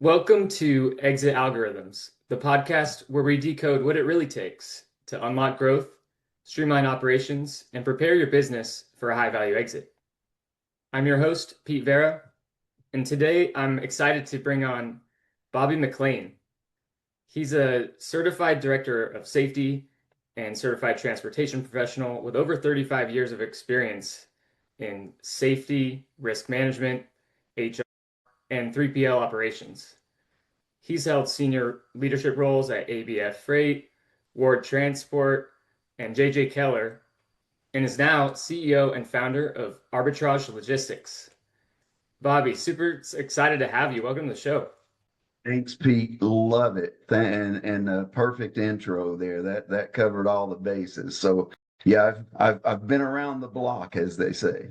Welcome to Exit Algorithms, the podcast where we decode what it really takes to unlock growth, streamline operations, and prepare your business for a high-value exit. I'm your host, Pete Vera, and today I'm excited to bring on Bobby McClain. He's a certified director of safety and certified transportation professional with over 35 years of experience in safety, risk management, HR, and 3PL operations. He's held senior leadership roles at ABF Freight, Ward Transport, and JJ Keller, and is now CEO and founder of Arbitrage Logistics. Bobby, super excited to have you. Welcome to the show. Thanks, Pete. Love it. And a perfect intro there. That covered all the bases. So yeah, I've been around the block, as they say.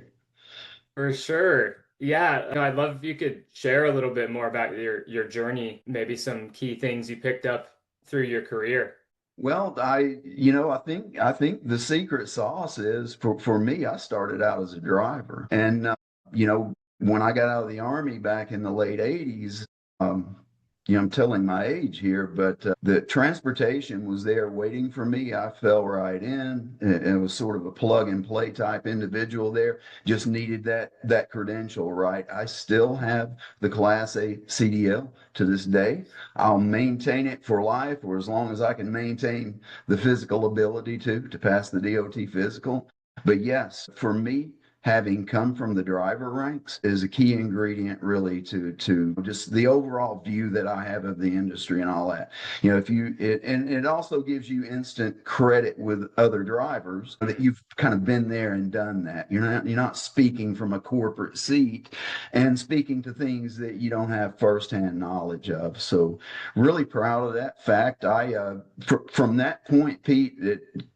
For sure. Yeah, I'd love if you could share a little bit more about your journey, maybe some key things you picked up through your career. Well, I think the secret sauce is for me. I started out as a driver, and when I got out of the Army back in the late '80s. I'm telling my age here, but the transportation was there waiting for me. I fell right in. It was sort of a plug and play type individual there. Just needed that credential, right? I still have the Class A CDL to this day. I'll maintain it for life, or as long as I can maintain the physical ability to pass the DOT physical. But yes, for me, having come from the driver ranks is a key ingredient really to just the overall view that I have of the industry and all that. And it also gives you instant credit with other drivers that you've kind of been there and done that. You're not speaking from a corporate seat and speaking to things that you don't have firsthand knowledge of. So really proud of that fact. From that point, Pete,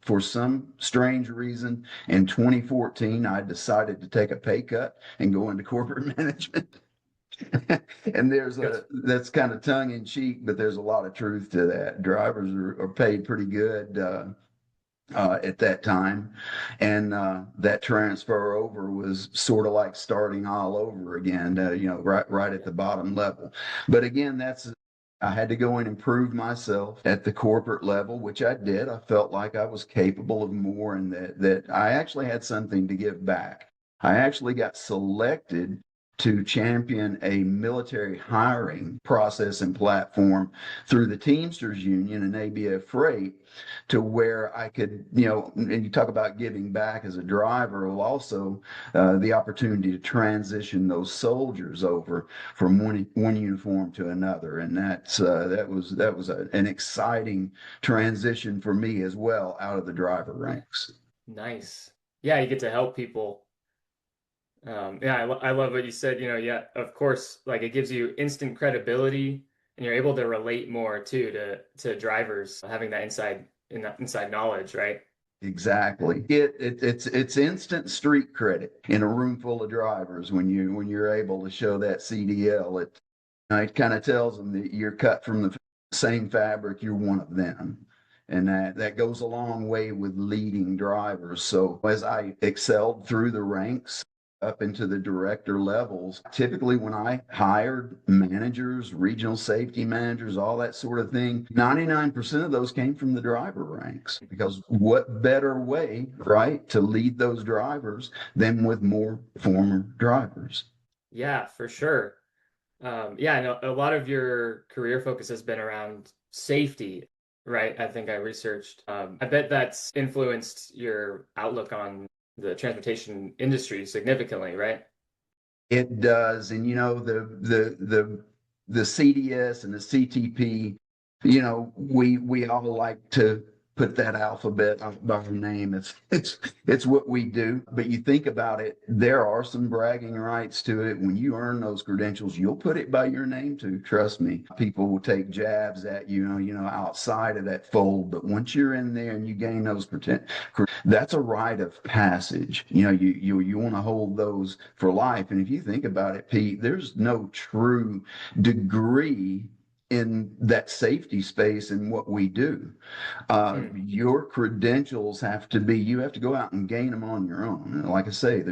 for some strange reason in 2014, I decided to take a pay cut and go into corporate management. And that's kind of tongue in cheek, but there's a lot of truth to that. Drivers are paid pretty good at that time, and that transfer over was sort of like starting all over again. Right at the bottom level. But again, I had to go and improve myself at the corporate level, which I did. I felt like I was capable of more and that I actually had something to give back. I actually got selected to champion a military hiring process and platform through the Teamsters Union and ABF Freight to where I could, and you talk about giving back as a driver, well, also the opportunity to transition those soldiers over from one uniform to another. And that was an exciting transition for me as well out of the driver ranks. Nice. Yeah, you get to help people. I love what you said. Yeah, of course, like it gives you instant credibility, and you're able to relate more too to drivers having that inside knowledge, right? Exactly. It's instant street credit in a room full of drivers when you're able to show that CDL. It kind of tells them that you're cut from the same fabric. You're one of them. And that goes a long way with leading drivers. So as I excelled through the ranks up into the director levels, typically when I hired managers, regional safety managers, all that sort of thing, 99% of those came from the driver ranks. Because what better way, right, to lead those drivers than with more former drivers? Yeah, for sure. Yeah, I know a lot of your career focus has been around safety, right? I think I researched. I bet that's influenced your outlook on the transportation industry significantly, right? It does. And the CDS and the CTP, we all like to put that alphabet by our name. It's what we do. But you think about it, there are some bragging rights to it. When you earn those credentials, you'll put it by your name too. Trust me. People will take jabs at outside of that fold. But once you're in there and you gain those that's a rite of passage. You want to hold those for life. And if you think about it, Pete, there's no true degree in that safety space in what we do. Your credentials have to be, you have to go out and gain them on your own. Like I say,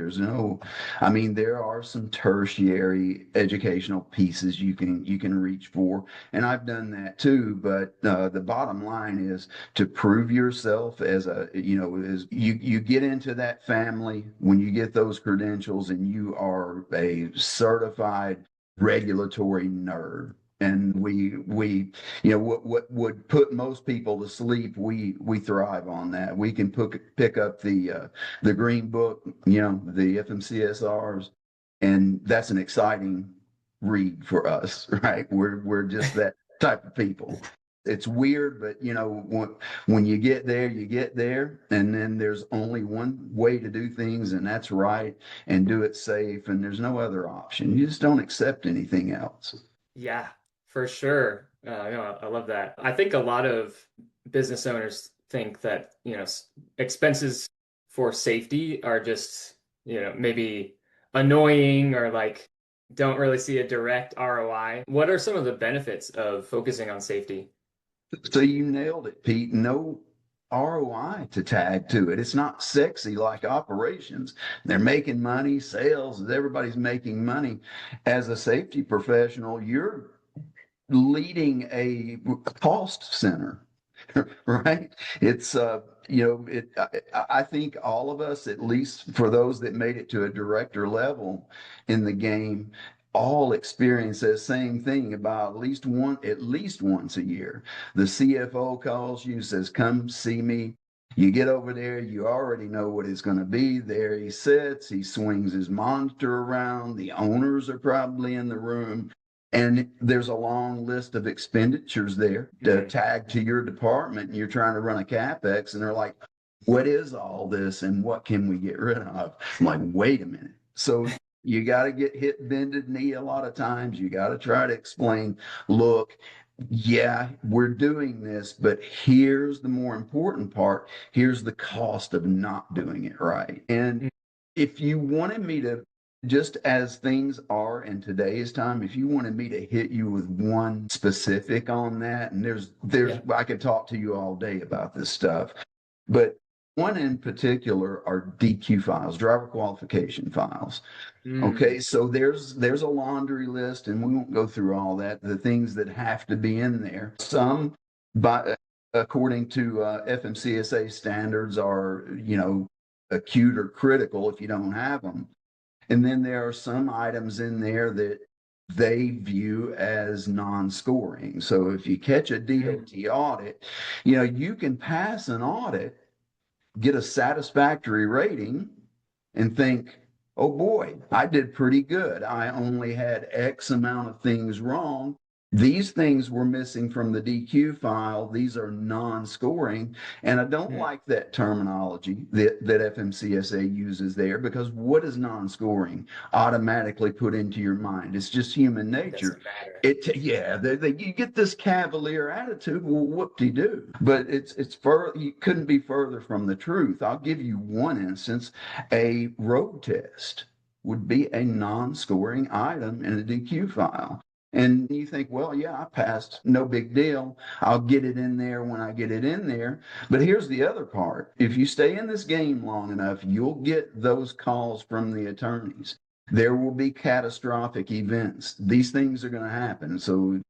I mean, there are some tertiary educational pieces you can reach for, and I've done that too. But the bottom line is to prove yourself as as you get into that family when you get those credentials and you are a certified regulatory nerd. And what would put most people to sleep, we thrive on that. We can pick up the green book, the FMCSRs, and that's an exciting read for us, right? We're just that type of people. It's weird, but when you get there, you get there, and then there's only one way to do things, and that's right, and do it safe, and there's no other option. You just don't accept anything else. Yeah, for sure. No, I love that. I think a lot of business owners think that, expenses for safety are just, maybe annoying or like don't really see a direct ROI. What are some of the benefits of focusing on safety? So you nailed it, Pete. No ROI to tag to it. It's not sexy like operations. They're making money, sales, everybody's making money. As a safety professional, you're leading a cost center, right? It's I think all of us, at least for those that made it to a director level in the game, all experience that same thing about at least once a year. The CFO calls you, says, "Come see me." You get over there, you already know what it's going to be. There he sits, he swings his monitor around. The owners are probably in the room. And there's a long list of expenditures there to tag to your department. And you're trying to run a CapEx, and they're like, "What is all this and what can we get rid of?" I'm like, "Wait a minute." So you got to get hit bended knee a lot of times. You got to try to explain, look, yeah, we're doing this, but here's the more important part. Here's the cost of not doing it right. And if you wanted me to, just as things are in today's time, if you wanted me to hit you with one specific on that, and Yeah. I could talk to you all day about this stuff, but one in particular are DQ files, driver qualification files. Mm. Okay, so there's a laundry list, and we won't go through all that. The things that have to be in there. Some, by according to FMCSA standards, are acute or critical if you don't have them. And then there are some items in there that they view as non-scoring. So if you catch a DOT audit, you can pass an audit, get a satisfactory rating, and think, "Oh boy, I did pretty good. I only had X amount of things wrong. These things were missing from the DQ file. These are non-scoring." And I don't like that terminology that FMCSA uses there, because what does non-scoring automatically put into your mind? It's just human It nature. doesn't matter. Yeah, you get this cavalier attitude. Well, whoop-de-doo. But you couldn't be further from the truth. I'll give you one instance. A road test would be a non-scoring item in a DQ file. And you think, well, yeah, I passed, no big deal. I'll get it in there when I get it in there. But here's the other part. If you stay in this game long enough, you'll get those calls from the attorneys. There will be catastrophic events. These things are going to happen. So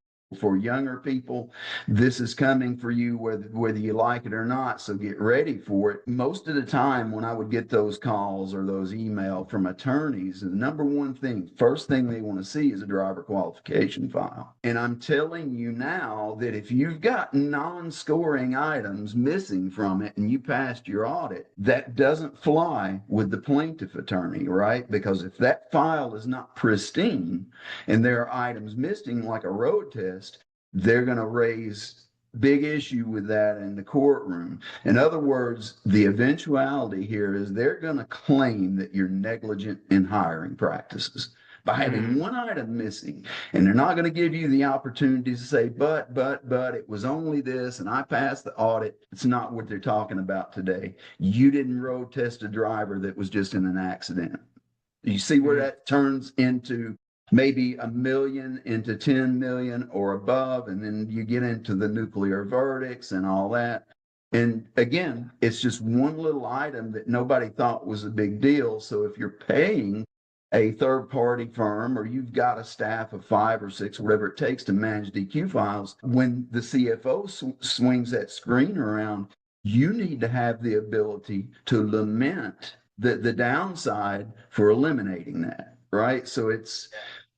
for younger people, this is coming for you whether you like it or not. So get ready for it. Most of the time when I would get those calls or those emails from attorneys, the number one thing, first thing they want to see is a driver qualification file. And I'm telling you now that if you've got non-scoring items missing from it and you passed your audit, that doesn't fly with the plaintiff attorney, right? Because if that file is not pristine and there are items missing like a road test, they're going to raise big issue with that in the courtroom. In other words, the eventuality here is they're going to claim that you're negligent in hiring practices by having one item missing. And they're not going to give you the opportunity to say, but, it was only this, and I passed the audit. It's not what they're talking about today. You didn't road test a driver that was just in an accident. You see where that turns into maybe a million into 10 million or above. And then you get into the nuclear verdicts and all that. And again, it's just one little item that nobody thought was a big deal. So if you're paying a third party firm or you've got a staff of 5 or 6, whatever it takes to manage DQ files, when the CFO swings that screen around, you need to have the ability to lament the downside for eliminating that, right? So it's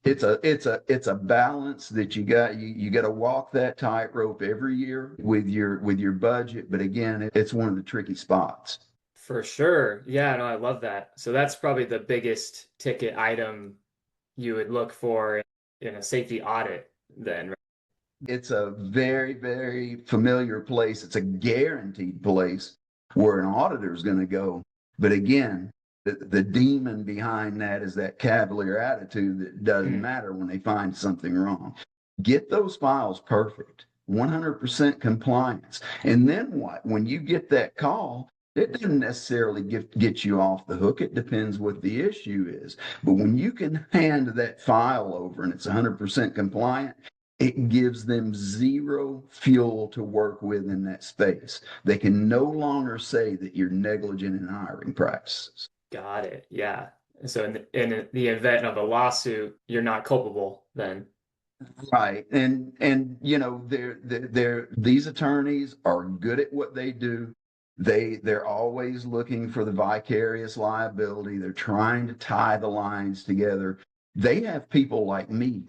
a balance that you got to walk that tightrope every year with your budget. But again, it's one of the tricky spots. For sure. Yeah, no, I love that. So that's probably the biggest ticket item you would look for in a safety audit then, right? It's a very, very familiar place. It's a guaranteed place where an auditor is going to go. But again, the demon behind that is that cavalier attitude that doesn't matter when they find something wrong. Get those files perfect, 100% compliance. And then what? When you get that call, it doesn't necessarily get you off the hook. It depends what the issue is. But when you can hand that file over and it's 100% compliant, it gives them zero fuel to work with in that space. They can no longer say that you're negligent in hiring practices. Got it. Yeah. So in the event of a lawsuit, you're not culpable then. Right. And you know, they're these attorneys are good at what they do. They're always looking for the vicarious liability. They're trying to tie the lines together. They have people like me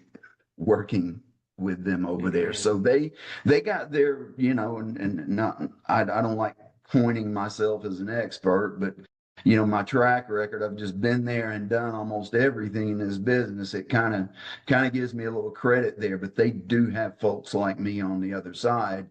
working with them over there. Hmm. So they got their, you know, and not I don't like pointing myself as an expert, but you know, my track record, I've just been there and done almost everything in this business. It kind of gives me a little credit there, but they do have folks like me on the other side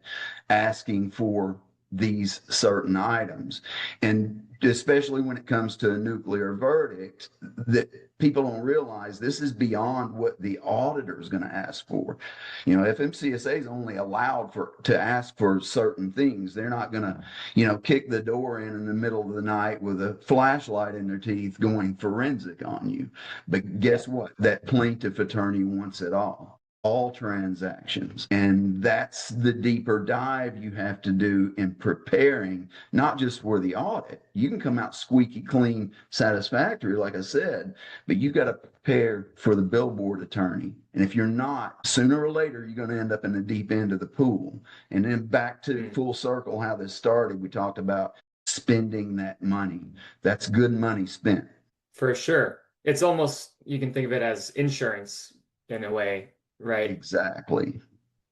asking for these certain items. And especially when it comes to a nuclear verdict, that people don't realize this is beyond what the auditor is going to ask for. You know, FMCSA is only allowed to ask for certain things. They're not going to, you know, kick the door in the middle of the night with a flashlight in their teeth going forensic on you. But Yeah, guess what? That plaintiff attorney wants it all transactions. And that's the deeper dive you have to do in preparing, not just for the audit. You can come out squeaky clean, satisfactory, like I said, but you got to prepare for the billboard attorney. And if you're not, sooner or later, you're going to end up in the deep end of the pool. And then back to mm, full circle, how this started, we talked about spending that money. That's good money spent. for sure. It's almost, you can think of it as insurance in a way, right? Exactly.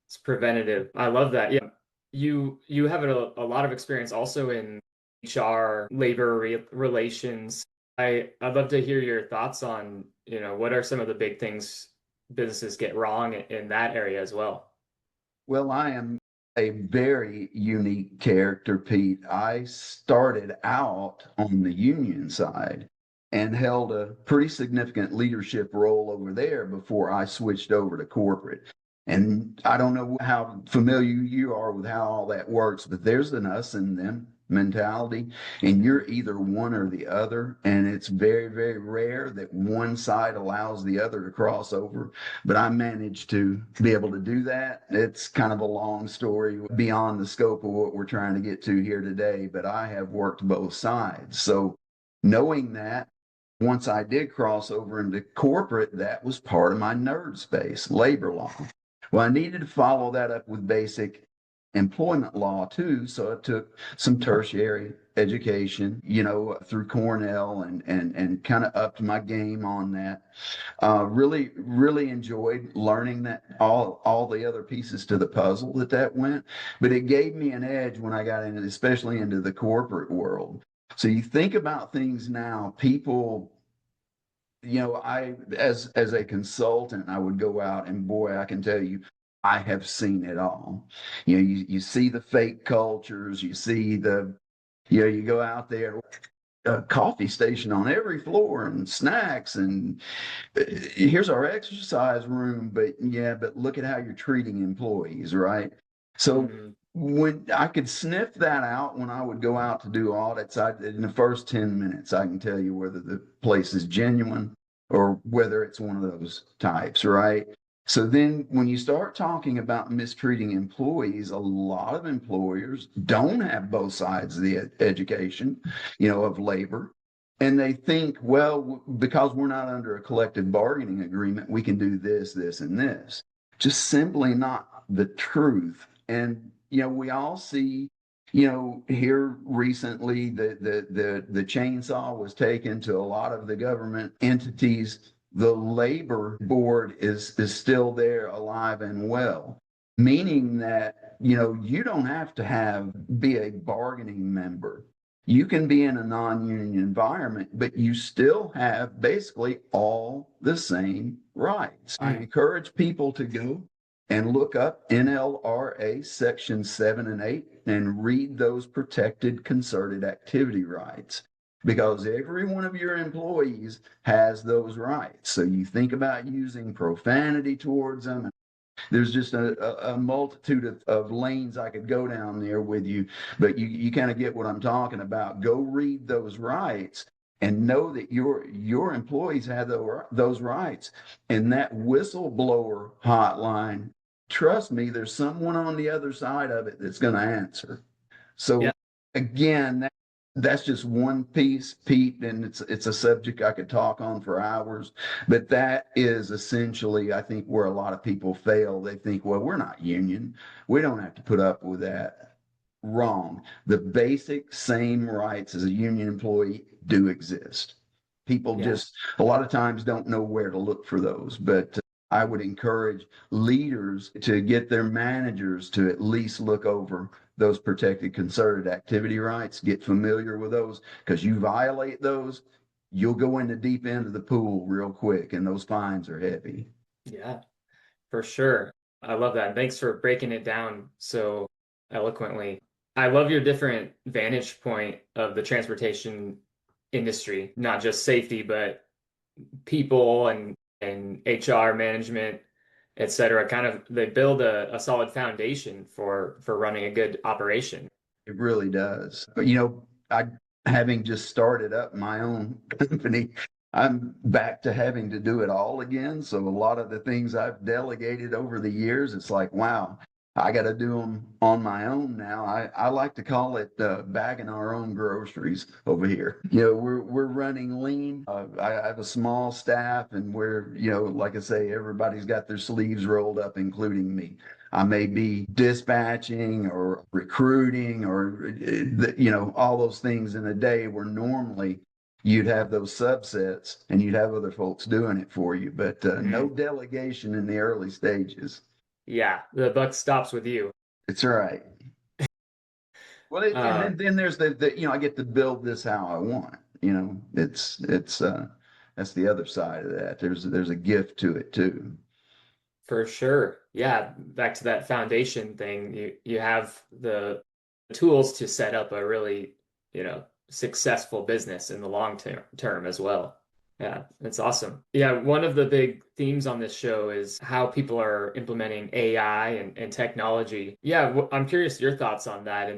It's preventative. I love that. Yeah. You have a lot of experience also in HR, labor relations. I'd love to hear your thoughts on, what are some of the big things businesses get wrong in that area as well. Well, I am a very unique character, Pete. I started out on the union side and held a pretty significant leadership role over there before I switched over to corporate. And I don't know how familiar you are with how all that works, but there's an us and them mentality, and you're Mhm. either one or the other. And it's very, very rare that one side allows the other to cross over, but I managed to be able to do that. It's kind of a long story beyond the scope of what we're trying to get to here today, but I have worked both sides. So knowing that, once I did cross over into corporate, that was part of my nerd space, labor law. Well, I needed to follow that up with basic employment law too. So I took some tertiary education, through Cornell and kind of upped my game on that. Really, really enjoyed learning that all the other pieces to the puzzle that went, but it gave me an edge when I got into, especially into the corporate world. So you think about things now, people, as a consultant, I would go out and boy, I can tell you, I have seen it all. You see the fake cultures, you see you go out there, a coffee station on every floor and snacks and here's our exercise room, but look at how you're treating employees, right? So Mhm. when I could sniff that out when I would go out to do audits, in the first 10 minutes, I can tell you whether the place is genuine or whether it's one of those types, right? So then when you start talking about mistreating employees, a lot of employers don't have both sides of the education, of labor. And they think, well, because we're not under a collective bargaining agreement, we can do this, this, and this. Just simply not the truth. And, we all see, here recently the chainsaw was taken to a lot of the government entities. The labor board is still there, alive and well, meaning that, you don't have to be a bargaining member. You can be in a non-union environment, but you still have basically all the same rights. I encourage people to go and look up NLRA Section 7 and 8 and read those protected concerted activity rights, because every one of your employees has those rights. So you think about using profanity towards them. There's just a multitude of lanes I could go down there with you, but you kind of get what I'm talking about. Go read those rights and know that your employees have those rights. And that whistleblower hotline, trust me, there's someone on the other side of it that's going to answer. So Yeah. again, that's just one piece, Pete, and it's a subject I could talk on for hours. But that is essentially, I think, where a lot of people fail. They think, well, we're not union. We don't have to put up with that. Wrong. The basic same rights as a union employee do exist. People Yeah. just a lot of times don't know where to look for those. But I would encourage leaders to get their managers to at least look over those protected concerted activity rights, get familiar with those, because you violate those, you'll go in the deep end of the pool real quick, and those fines are heavy. Yeah, for sure. I love that. Thanks for breaking it down so eloquently. I love your different vantage point of the transportation industry, not just safety, but people and HR management, et cetera. Kind of they build a solid foundation for running a good operation. It really does. But I having just started up my own company, I'm back to having to do it all again. So a lot of the things I've delegated over the years, it's like, wow, I got to do them on my own now. I like to call it bagging our own groceries over here. We're running lean. I have a small staff, and we're, like I say, everybody's got their sleeves rolled up, including me. I may be dispatching or recruiting or, all those things in a day where normally you'd have those subsets and you'd have other folks doing it for you, but no delegation in the early stages. Yeah, the buck stops with you. It's all right. Well, and Uh, then there's I get to build this how I want. It's that's the other side of that. There's a gift to it too. for sure. Yeah, back to that foundation thing. You have the tools to set up a really, successful business in the long term as well. Yeah, that's awesome. Yeah, one of the big themes on this show is how people are implementing AI and technology. Yeah, I'm curious your thoughts on that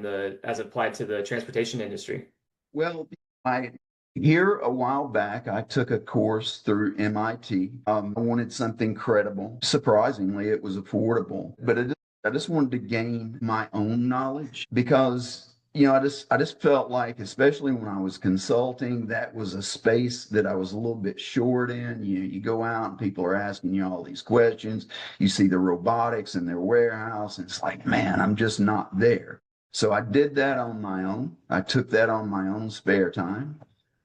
as applied to the transportation industry. Well, I here a while back, I took a course through MIT. I wanted something credible. Surprisingly, it was affordable, but I just wanted to gain my own knowledge because I just felt like, especially when I was consulting, that was a space that I was a little bit short in. You go out and people are asking you all these questions. You see the robotics in their warehouse, and it's like, man, I'm just not there. So I did that on my own. I took that on my own spare time.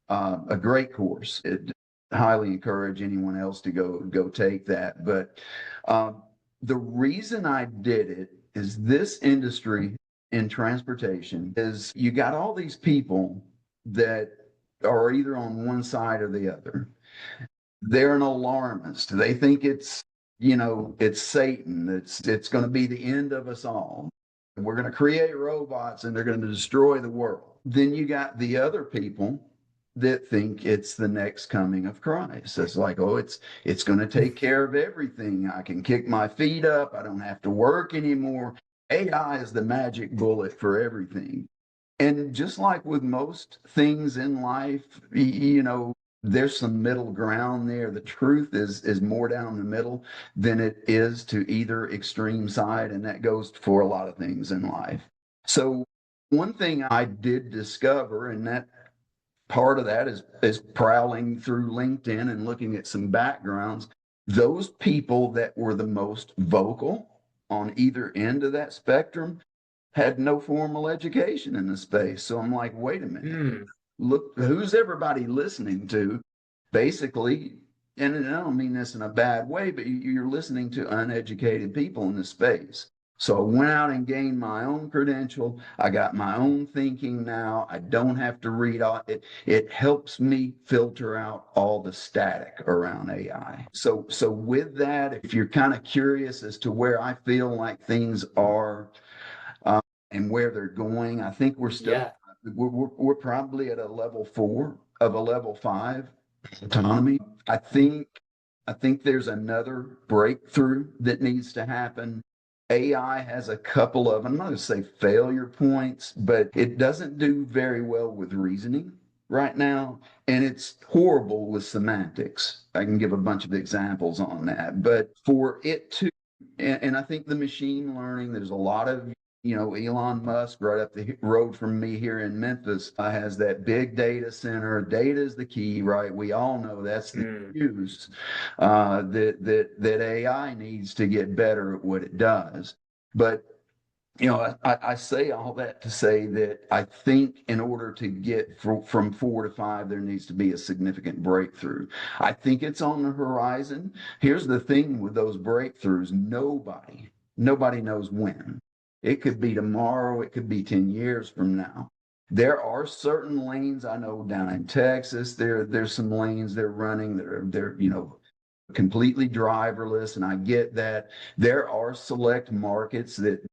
A great course. It highly encourage anyone else to go take that. But uh, the reason I did it is this industry in transportation is you got all these people that are either on one side or the other. They're an alarmist. They think it's Satan. It's going to be the end of us all. We're going to create robots and they're going to destroy the world. Then you got the other people that think it's the next coming of Christ. It's like, oh, it's going to take care of everything. I can kick my feet up. I don't have to work anymore. AI is the magic bullet for everything. And just like with most things in life, there's some middle ground there. The truth is more down the middle than it is to either extreme side, and that goes for a lot of things in life. So one thing I did discover, and that part of that is prowling through LinkedIn and looking at some backgrounds. Those people that were the most vocal on either end of that spectrum had no formal education in the space. So I'm like, wait a minute, Mm, look, who's everybody listening to? Basically, and I don't mean this in a bad way, but you're listening to uneducated people in the space. So I went out and gained my own credential. I got my own thinking now. I don't have to read all it. It helps me filter out all the static around AI. So with that, if you're kind of curious as to where I feel like things are and where they're going, I think yeah. we're probably at a level 4 of a level 5 autonomy. I think there's another breakthrough that needs to happen. AI has a couple of, I'm not going to say failure points, but it doesn't do very well with reasoning right now, and it's horrible with semantics. I can give a bunch of examples on that, but for it to, and I think the machine learning, there's a lot of, Elon Musk right up the road from me here in Memphis has that big data center. Data is the key, right? We all know that's the Mm, use that AI needs to get better at what it does. But I say all that to say that I think in order to get from 4 to 5, there needs to be a significant breakthrough. I think it's on the horizon. Here's the thing with those breakthroughs, nobody knows when. It could be tomorrow, it could be 10 years from now. There are certain lanes I know down in Texas. There's some lanes they're running that are they're completely driverless, and I get that. There are select markets that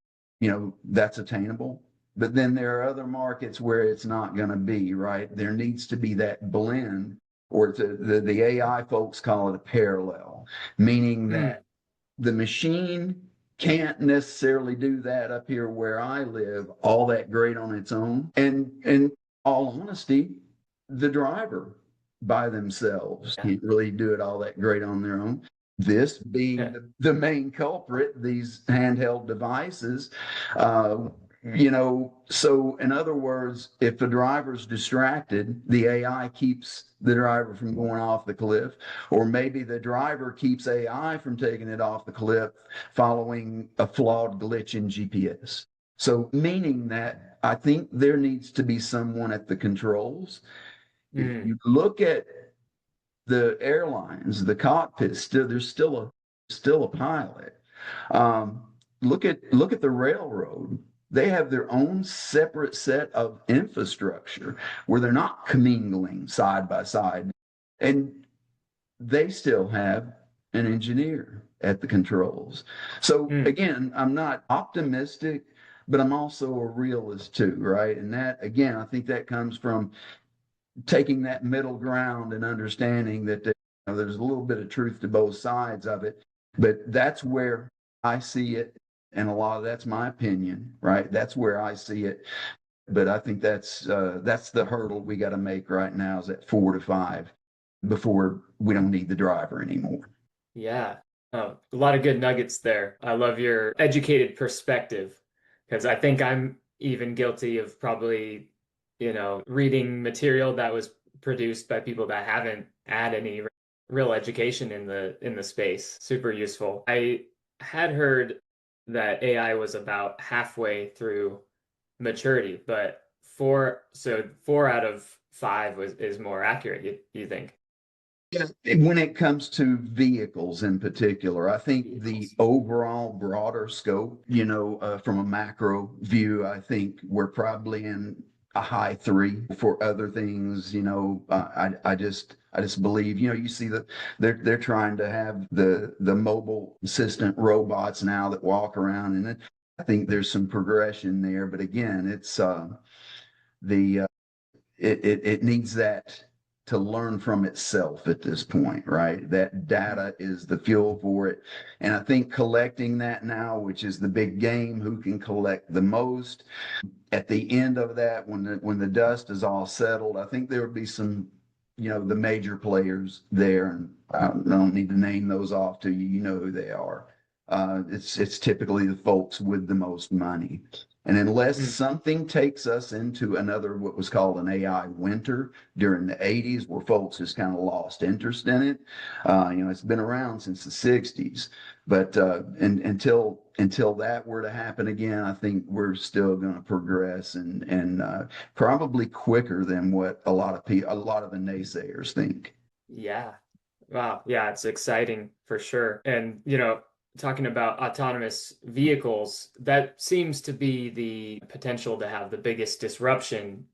that's attainable. But then there are other markets where it's not going to be, right? There needs to be that blend, or the AI folks call it a parallel, meaning mm, that the machine can't necessarily do that up here where I live all that great on its own. And in all honesty, the driver by themselves yeah. can't really do it all that great on their own. This being Yeah. the main culprit, these handheld devices, so in other words, if the driver's distracted, the AI keeps the driver from going off the cliff, or maybe the driver keeps AI from taking it off the cliff following a flawed glitch in GPS. So, meaning that I think there needs to be someone at the controls. If Mm, you look at the airlines, the cockpit, there's still a pilot. Um, look at the railroad. They have their own separate set of infrastructure where they're not commingling side by side, and they still have an engineer at the controls. So mm, again, I'm not optimistic, but I'm also a realist too, right? And that again, I think that comes from taking that middle ground and understanding that there's a little bit of truth to both sides of it. But that's where I see it. And a lot of that's my opinion, right? That's where I see it. But I think that's the hurdle we got to make right now is at 4 to 5 before we don't need the driver anymore. yeah. Oh, a lot of good nuggets there. I love your educated perspective because I think I'm even guilty of probably, reading material that was produced by people that haven't had any real education in the space. Super useful. I had heard that AI was about halfway through maturity, but four out of five is more accurate, you think? Yeah. When it comes to vehicles in particular, I think the Vehicles. overall broader scope, from a macro view, I think we're probably in a high 3 for other things. I just believe, you see that they're trying to have the mobile assistant robots now that walk around, and I think there's some progression there. But again, it's the it needs that to learn from itself at this point, right? That data is the fuel for it. And I think collecting that now, which is the big game, who can collect the most at the end of that, when the dust is all settled, I think there would be some the major players there, and I don't need to name those off to you. You know who they are. It's typically the folks with the most money. And unless Mm. something takes us into another, what was called an AI winter during the 80s, where folks just kind of lost interest in it, it's been around since the 60s. But until that were to happen again, I think we're still going to progress and probably quicker than what a lot of the naysayers think. Yeah. Wow. Yeah, it's exciting for sure. And, talking about autonomous vehicles, that seems to be the potential to have the biggest disruption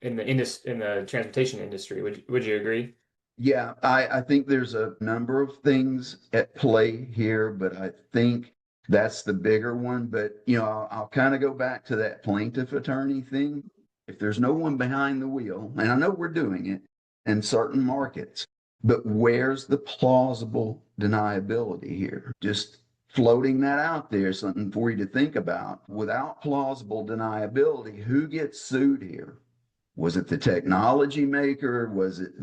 in the transportation industry. Would you agree? Yeah, I think there's a number of things at play here, but I think that's the bigger one. But, I'll kind of go back to that plaintiff attorney thing. If there's no one behind the wheel, and I know we're doing it in certain markets, but where's the plausible deniability here? Just floating that out there, something for you to think about. Without plausible deniability, who gets sued here? Was it the technology maker? Was it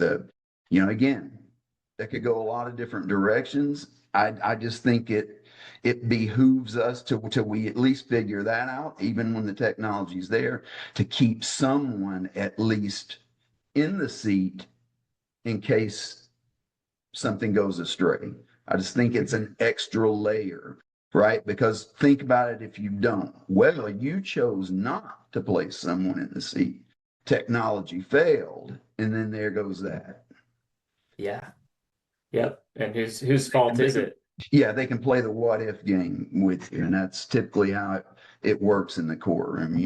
again, that could go a lot of different directions. I just think it behooves us to we at least figure that out, even when the technology's there, to keep someone at least in the seat in case something goes astray. I just think it's Mhm. an extra layer, right? Because think about it, if you don't. Well, you chose not to place someone in the seat. Technology failed, and then there goes that. Yeah. Yep. And whose fault They is can, it? yeah, they can play the what if game with you, and that's typically how it works in the courtroom.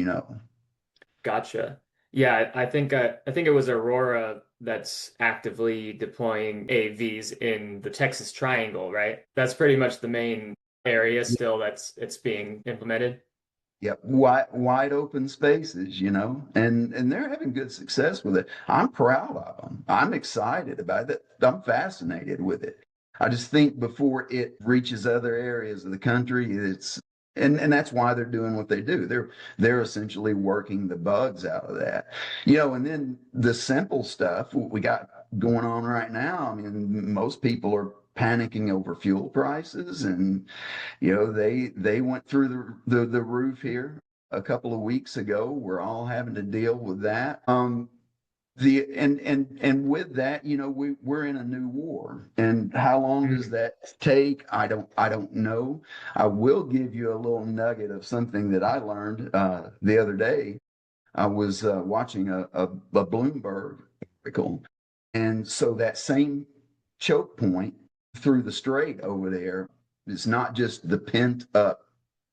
Gotcha. Yeah, I think it was Aurora that's actively deploying AVs in the Texas Triangle, right? That's pretty much the main area still that's it's being implemented. Yeah, wide open spaces, and they're having good success with it. I'm proud of them. I'm excited about it. I'm fascinated with it. I just think before it reaches other areas of the country, and that's why they're doing what they do. They're essentially working the bugs out of that. And then the simple stuff what we got going on right now. I mean, most people are panicking over fuel prices, and they went through the roof here a couple of weeks ago. We're all having to deal with that. The and with that, we're in a new war. And how long does Mm. that take? I don't know. I will give you a little nugget of something that I learned the other day. I was watching a Bloomberg article, and so that same choke point through the strait over there is not just the pent up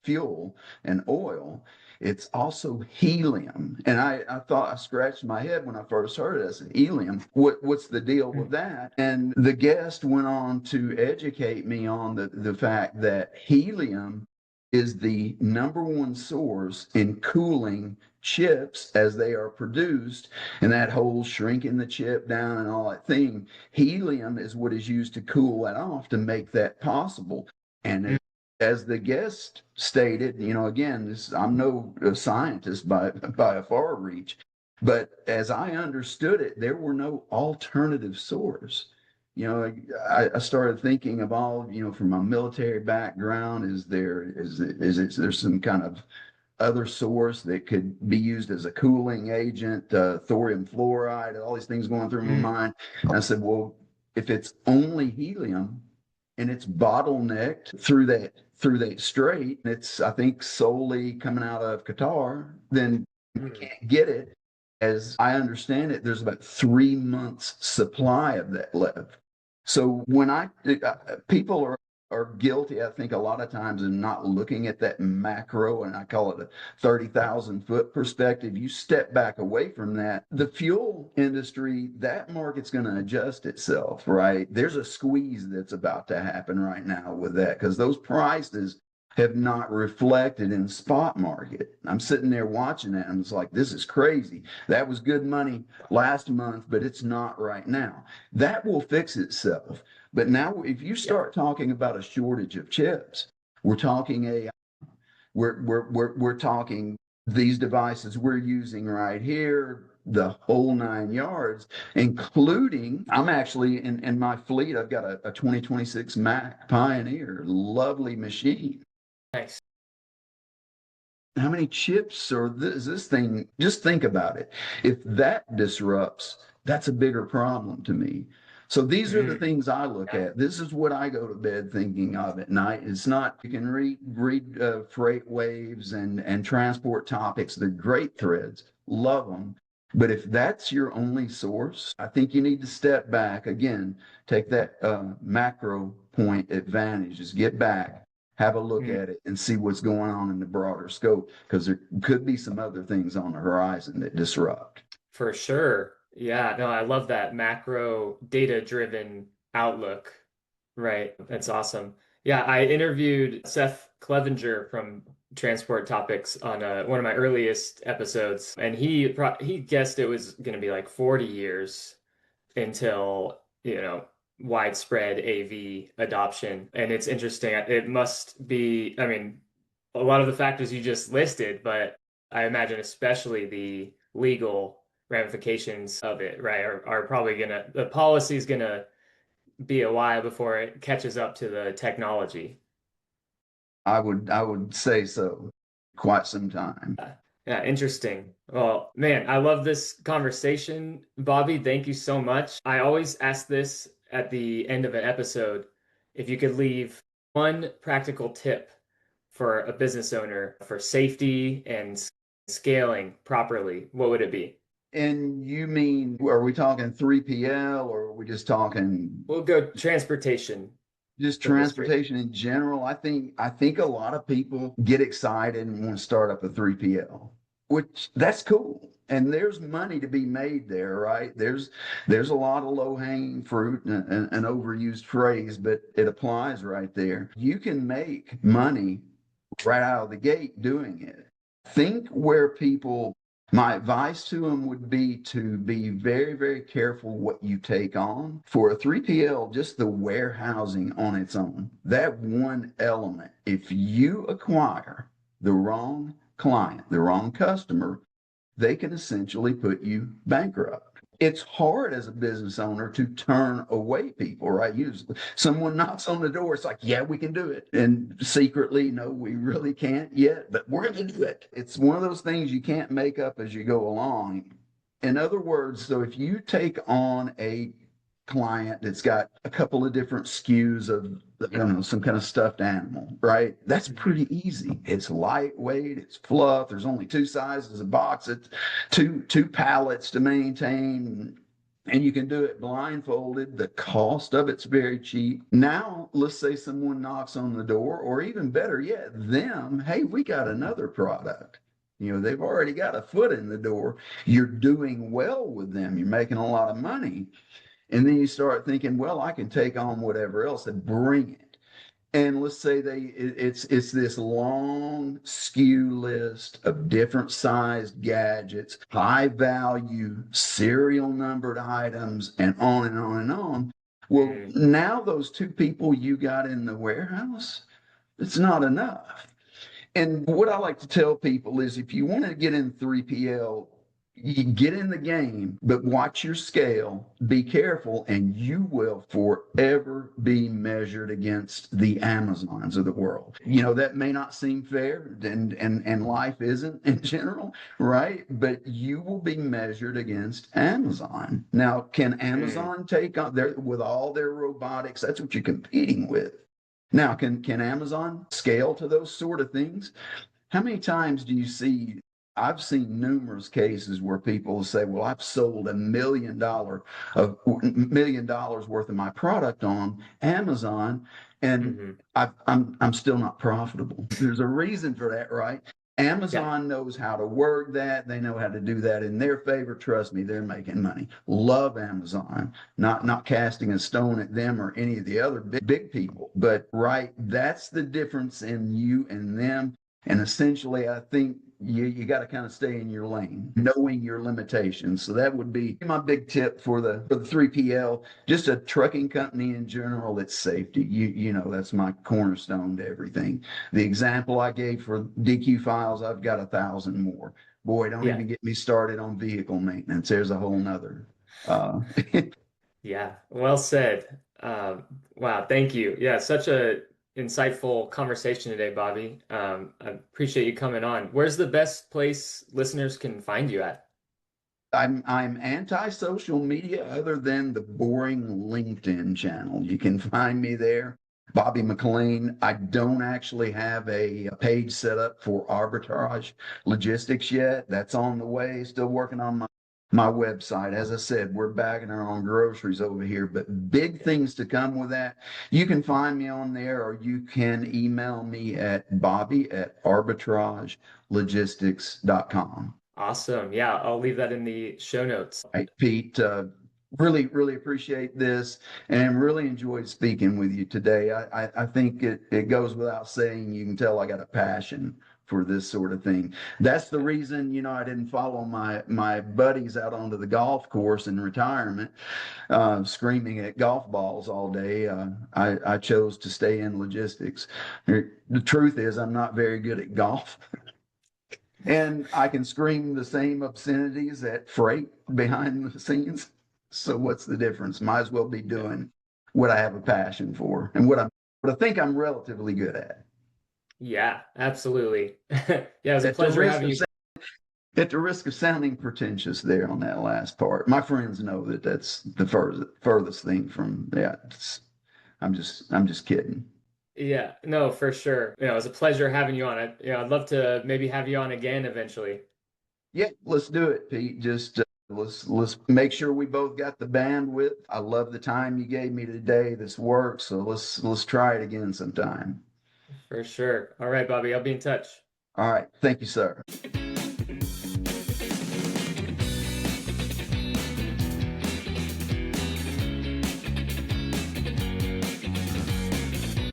fuel and oil, it's also helium. And I thought, I scratched my head when I first heard it. I said, helium, what's the deal with Mm. that? And the guest went on to educate me on the fact that helium is the number one source in cooling chips as they are produced, and that whole shrinking the chip down and all that thing. Helium is what is used to cool that off to make that possible. And Mm. as the guest stated, again, I'm no scientist by a far reach, but as I understood it, there were no alternative source. I started thinking of all, from my military background, there's some kind of other source that could be used as a cooling agent, thorium fluoride, all these things going through my Mm. mind. And I said, well, if it's only helium and it's bottlenecked through that strait, it's I think solely coming out of Qatar, then we Mm. can't get it. As I understand it, there's about 3 months supply of that left. So when people are guilty, I think a lot of times in not looking at that macro, and I call it a 30,000 foot perspective. You step back away from that, the fuel industry, that market's going to adjust itself, right? There's a squeeze that's about to happen right now with that because those prices have not reflected in spot market. I'm sitting there watching that and it's like, this is crazy. That was good money last month, but it's not right now. That will fix itself. But now, if you Yeah. start talking about a shortage of chips, we're talking AI. We're talking these devices we're using right here. the whole 9 yards, including I'm actually in my fleet, I've got a 2026 Mac Pioneer, lovely machine. Nice. How many chips or this thing? Just think about it. If that disrupts, that's a bigger problem to me. So these are the Mm, things I look yeah. at. This is what I go to bed thinking of at night. It's not you can read freight waves and transport topics. They're great threads. Love them. But if that's your only source, I think you need to step back again. Take that macro point advantage. Just get back, have a look Mm, at it, and see what's going on in the broader scope, because there could be some other things on the horizon that disrupt. for sure. Yeah, no, I love that macro data-driven outlook. Right. That's awesome. Yeah, I interviewed Seth Clevenger from Transport Topics on one of my earliest episodes, and he guessed it was going to be like 40 years until, widespread AV adoption. And it's interesting. It must be, I mean, a lot of the factors you just listed, but I imagine especially the legal ramifications of it, right, are probably the policy is gonna be a while before it catches up to the technology. I would say so. Quite some time. Yeah, yeah, interesting. Well, man, I love this conversation. Bobby, thank you so much. I always ask this at the end of an episode. If you could leave one practical tip for a business owner for safety and scaling properly, what would it be? And you mean, are we talking 3PL or are we just talking We'll go transportation just industry. transportation in general? I think a lot of people get excited and want to start up a 3PL, which that's cool. And there's money to be made there, right? There's a lot of low-hanging fruit, an overused phrase, but it applies right there. You can make money right out of the gate doing it. Think where people My advice to them would be to be very, very careful what you take on. For a 3PL, just the warehousing on its own, that one element, if you acquire the wrong client, the wrong customer, they can essentially put you bankrupt. It's hard as a business owner to turn away people, right? Usually someone knocks on the door, it's like, yeah, we can do it. And secretly, no, we really can't yet, but we're going to do it. It's one of those things you can't make up as you go along. In other words, so if you take on a client that's got a couple of different SKUs of, I don't know, some kind of stuffed animal, right? That's Mhm. pretty easy. It's lightweight, it's fluff. There's only two sizes of box. It's two pallets to maintain. And you can do it blindfolded. The cost of it's very cheap. Now, let's say someone knocks on the door, or even better yet, them, hey, we got another product. They've already got a foot in the door. You're doing well with them. You're making a lot of money. And then you start thinking, well, I can take on whatever else and bring it. And let's say it's this long SKU list of different sized gadgets, high value, serial numbered items, and on and on and on. Well, Mm, now those two people you got in the warehouse, it's not enough. And what I like to tell people is if you want to get in 3PL, you get in the game, but watch your scale, be careful, and you will forever be measured against the Amazons of the world. That may not seem fair, and life isn't in general, right? But you will be measured against Amazon. Now, can mm. Amazon take on their with all their robotics? That's what you're competing with. Now, can Amazon scale to those sort of things? How many times do you see? I've seen numerous cases where people say, "Well, I've sold $1 million worth of my product on Amazon, and Hmm. I'm still not profitable." There's a reason for that, right? Yeah. Amazon knows how to work that. They know how to do that in their favor. Trust me, they're making money. Love Amazon. Not casting a stone at them or any of the other big people, but right, that's the difference in you and them. And essentially, I think you got to kind of stay in your lane, knowing your limitations. So that would be my big tip for the 3PL, just a trucking company in general. It's safety. That's my cornerstone to everything. The example I gave for DQ files, I've got 1,000 more. Boy, don't Yeah. even get me started on vehicle maintenance. There's a whole nother. Uh, Yeah. Well said. Wow. Thank you. Yeah. Such a insightful conversation today, Bobby. I appreciate you coming on. Where's the best place listeners can find you at? I'm anti-social media other than the boring LinkedIn channel. You can find me there. Bobby McClain. I don't actually have a page set up for arbitrage logistics yet. That's on the way. Still working on my website. As I said, we're bagging our own groceries over here, but big things to come with that. You can find me on there, or you can email me at bobby@arbitragelegistics.com. Awesome. Yeah. I'll leave that in the show notes. Right, Pete, really, really appreciate this and really enjoyed speaking with you today. I think it goes without saying, you can tell I got a passion for this sort of thing. That's the reason, I didn't follow my buddies out onto the golf course in retirement, screaming at golf balls all day. I chose to stay in logistics. The truth is, I'm not very good at golf. And I can scream the same obscenities at freight behind the scenes. So what's the difference? Might as well be doing what I have a passion for and what I think I'm relatively good at. Yeah, absolutely. Yeah, it was a At the pleasure risk having of you. at the risk of sounding pretentious there on that last part, my friends know that that's the furthest thing from that. I'm just kidding. Yeah, no, for sure. It was a pleasure having you on. I'd love to maybe have you on again eventually. Yeah, let's do it, Pete. Just let's make sure we both got the bandwidth. I love the time you gave me today. This works, so let's try it again sometime. For sure. All right, Bobby, I'll be in touch. All right, thank you, sir.